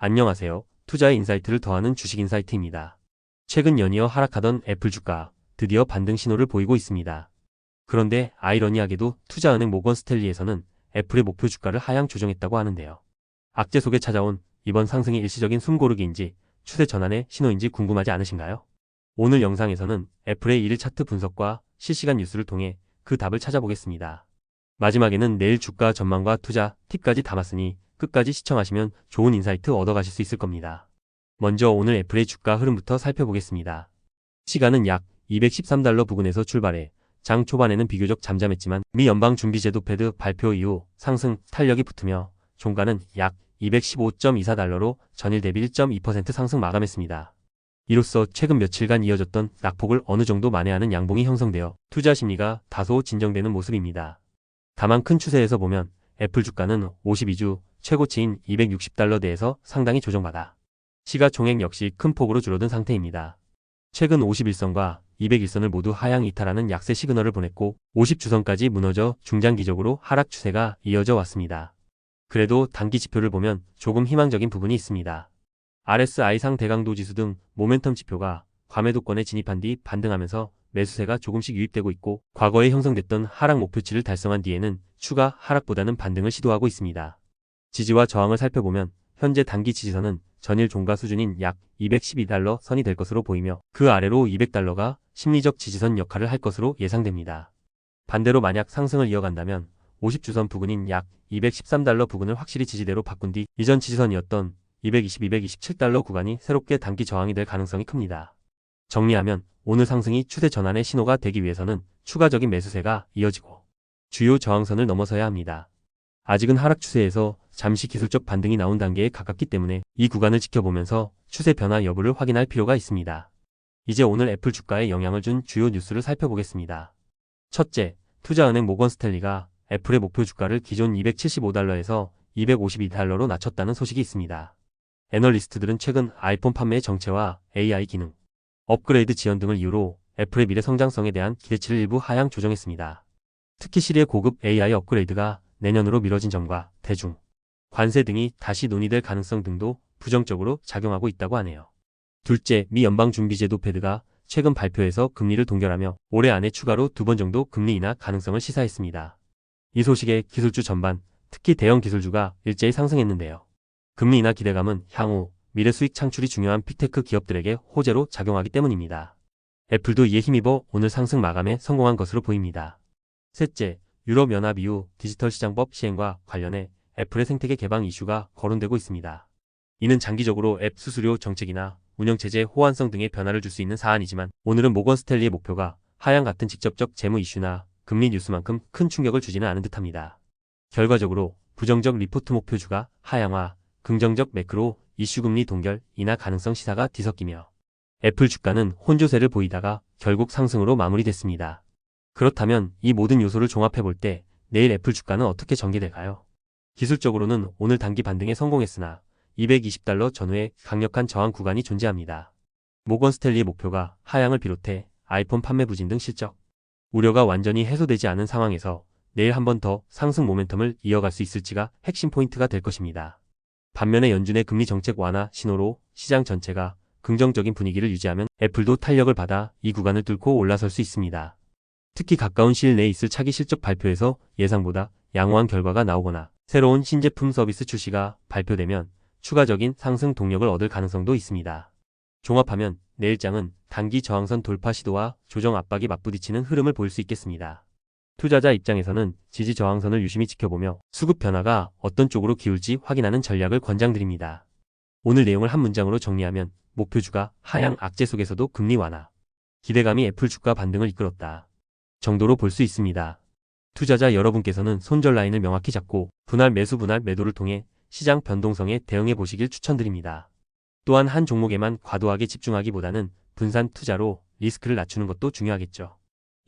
안녕하세요. 투자의 인사이트를 더하는 주식 인사이트입니다. 최근 연이어 하락하던 애플 주가 드디어 반등 신호를 보이고 있습니다. 그런데 아이러니하게도 투자은행 모건 스탠리에서는 애플의 목표 주가를 하향 조정했다고 하는데요. 악재 속에 찾아온 이번 상승이 일시적인 숨고르기인지 추세 전환의 신호인지 궁금하지 않으신가요? 오늘 영상에서는 애플의 1일 차트 분석과 실시간 뉴스를 통해 그 답을 찾아보겠습니다. 마지막에는 내일 주가 전망과 투자 팁까지 담았으니 끝까지 시청하시면 좋은 인사이트 얻어가실 수 있을 겁니다. 먼저 오늘 애플의 주가 흐름부터 살펴보겠습니다. 시간은 약 213달러 부근에서 출발해 장 초반에는 비교적 잠잠했지만 미 연방준비제도 패드 발표 이후 상승 탄력이 붙으며 종가는 약 215.24달러로 전일 대비 1.2% 상승 마감했습니다. 이로써 최근 며칠간 이어졌던 낙폭을 어느 정도 만회하는 양봉이 형성되어 투자 심리가 다소 진정되는 모습입니다. 다만 큰 추세에서 보면 애플 주가는 52주 최고치인 260달러대에서 상당히 조정받아 시가총액 역시 큰 폭으로 줄어든 상태입니다. 최근 51선과 201선을 모두 하향 이탈하는 약세 시그널을 보냈고 50주선까지 무너져 중장기적으로 하락 추세가 이어져 왔습니다. 그래도 단기 지표를 보면 조금 희망적인 부분이 있습니다. RSI상 대강도 지수 등 모멘텀 지표가 과매도권에 진입한 뒤 반등하면서 매수세가 조금씩 유입되고 있고 과거에 형성됐던 하락 목표치를 달성한 뒤에는 추가 하락보다는 반등을 시도하고 있습니다. 지지와 저항을 살펴보면 현재 단기 지지선은 전일 종가 수준인 약 212달러 선이 될 것으로 보이며 그 아래로 200달러가 심리적 지지선 역할을 할 것으로 예상됩니다. 반대로 만약 상승을 이어간다면 50주선 부근인 약 213달러 부근을 확실히 지지대로 바꾼 뒤 이전 지지선이었던 220-227달러 구간이 새롭게 단기 저항이 될 가능성이 큽니다. 정리하면 오늘 상승이 추세 전환의 신호가 되기 위해서는 추가적인 매수세가 이어지고 주요 저항선을 넘어서야 합니다. 아직은 하락 추세에서 잠시 기술적 반등이 나온 단계에 가깝기 때문에 이 구간을 지켜보면서 추세 변화 여부를 확인할 필요가 있습니다. 이제 오늘 애플 주가에 영향을 준 주요 뉴스를 살펴보겠습니다. 첫째, 투자은행 모건 스탠리가 애플의 목표 주가를 기존 275달러에서 252달러로 낮췄다는 소식이 있습니다. 애널리스트들은 최근 아이폰 판매의 정체와 AI 기능, 업그레이드 지연 등을 이유로 애플의 미래 성장성에 대한 기대치를 일부 하향 조정했습니다. 특히 시리의 고급 AI 업그레이드가 내년으로 미뤄진 점과 대중, 관세 등이 다시 논의될 가능성 등도 부정적으로 작용하고 있다고 하네요. 둘째, 미 연방준비제도 패드가 최근 발표에서 금리를 동결하며 올해 안에 추가로 2번 정도 금리 인하 가능성을 시사했습니다. 이 소식에 기술주 전반, 특히 대형 기술주가 일제히 상승했는데요. 금리 인하 기대감은 향후 미래 수익 창출이 중요한 빅테크 기업들에게 호재로 작용하기 때문입니다. 애플도 이에 힘입어 오늘 상승 마감에 성공한 것으로 보입니다. 셋째, 유럽연합 EU 디지털 시장법 시행과 관련해 애플의 생태계 개방 이슈가 거론되고 있습니다. 이는 장기적으로 앱 수수료 정책이나 운영체제 호환성 등의 변화를 줄 수 있는 사안이지만 오늘은 모건 스탠리의 목표가 하향 같은 직접적 재무 이슈나 금리 뉴스만큼 큰 충격을 주지는 않은 듯합니다. 결과적으로 부정적 리포트 목표주가 하향화, 긍정적 매크로 이슈 금리 동결, 인하 가능성 시사가 뒤섞이며 애플 주가는 혼조세를 보이다가 결국 상승으로 마무리됐습니다. 그렇다면 이 모든 요소를 종합해볼 때 내일 애플 주가는 어떻게 전개될까요? 기술적으로는 오늘 단기 반등에 성공했으나 220달러 전후에 강력한 저항 구간이 존재합니다. 모건 스탠리의 목표가 하향을 비롯해 아이폰 판매 부진 등 실적 우려가 완전히 해소되지 않은 상황에서 내일 한 번 더 상승 모멘텀을 이어갈 수 있을지가 핵심 포인트가 될 것입니다. 반면에 연준의 금리 정책 완화 신호로 시장 전체가 긍정적인 분위기를 유지하면 애플도 탄력을 받아 이 구간을 뚫고 올라설 수 있습니다. 특히 가까운 시일 내에 있을 차기 실적 발표에서 예상보다 양호한 결과가 나오거나 새로운 신제품 서비스 출시가 발표되면 추가적인 상승 동력을 얻을 가능성도 있습니다. 종합하면 내일장은 단기 저항선 돌파 시도와 조정 압박이 맞부딪히는 흐름을 보일 수 있겠습니다. 투자자 입장에서는 지지 저항선을 유심히 지켜보며 수급 변화가 어떤 쪽으로 기울지 확인하는 전략을 권장드립니다. 오늘 내용을 한 문장으로 정리하면 목표주가 하향 악재 속에서도 금리 완화, 기대감이 애플 주가 반등을 이끌었다 정도로 볼 수 있습니다. 투자자 여러분께서는 손절 라인을 명확히 잡고 분할 매수 분할 매도를 통해 시장 변동성에 대응해 보시길 추천드립니다. 또한 한 종목에만 과도하게 집중하기보다는 분산 투자로 리스크를 낮추는 것도 중요하겠죠.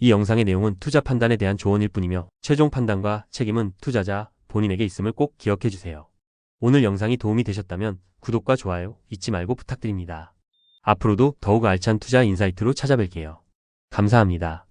이 영상의 내용은 투자 판단에 대한 조언일 뿐이며 최종 판단과 책임은 투자자 본인에게 있음을 꼭 기억해 주세요. 오늘 영상이 도움이 되셨다면 구독과 좋아요 잊지 말고 부탁드립니다. 앞으로도 더욱 알찬 투자 인사이트로 찾아뵐게요. 감사합니다.